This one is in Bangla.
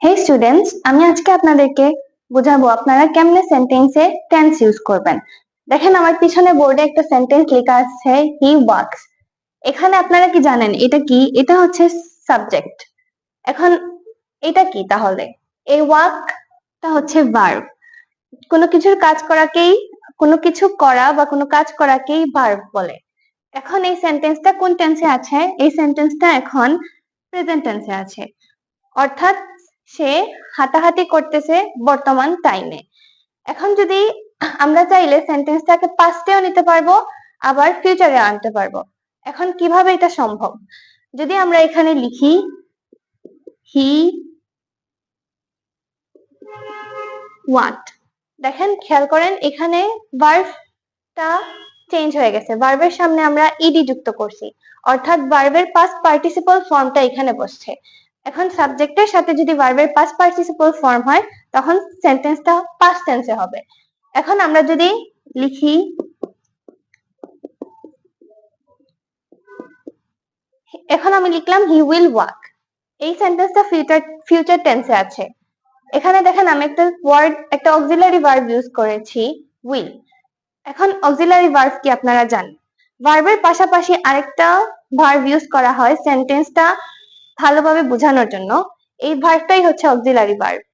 হে স্টুডেন্টস, আমি আজকে আপনাদেরকে বোঝাবো আপনারা কেমনে সেন্টেন্সে টেন্স ইউজ করবেন। দেখেন আমার পিছনে বোর্ডে একটা সেন্টেন্স লেখা আছে হি ওয়ার্কস। এখানে আপনারা কি জানেন এটা কি? এটা হচ্ছে সাবজেক্ট। এখন এটা কি তাহলে? এই ওয়ার্কটা হচ্ছে ভার্ব। কোনো কিছুর কাজ করাকেই, কোনো কিছু করা বা কোনো কাজ করাকেই ভার্ব বলে। এখন এই সেন্টেন্সটা কোন টেন্সে আছে? এই সেন্টেন্সটা এখন প্রেজেন্ট টেন্সে আছে, অর্থাৎ সে হাঁটাহাঁটি করতেছে বর্তমান টাইমে। এখন যদি আমরা চাইলে সেন্টেন্সটাকে পাস্টেও নিতে পারবো, আবার ফিউচারে আনতে পারবো। এখন কিভাবে এটা সম্ভব? যদি আমরা এখানে লিখি হি ওয়াট, দেখেন খেয়াল করেন এখানে ভার্বটা চেঞ্জ হয়ে গেছে। ভার্বের সামনে আমরা ইডি যুক্ত করছি, অর্থাৎ ভার্বের পাস্ট পার্টিসিপল ফর্মটা এখানে বসছে। এখন সাবজেক্টের সাথে যদি ভার্বের পাস্ট পার্টিসিপল ফর্ম হয় তখন সেন্টেন্সটা পাস্ট টেন্সে হবে। এখন আমরা যদি লিখি এখন আমি লিখলাম হি উইল ওয়াক, এই সেন্টেন্সটা ফিউচার টেন্সে আছে। এখানে দেখেন আমি একটা অক্সিলারি ভার্ব ইউজ করেছি, উইল। এখন অক্সিলারি ভার্ব কি আপনারা জানেন? ভার্বের পাশাপাশি আরেকটা ভার্ব ইউজ করা হয় সেন্টেন্সটা ভালোভাবে বোঝানোর জন্য। এই ভার্বটাই হচ্ছে অক্সিলারি ভার্ব।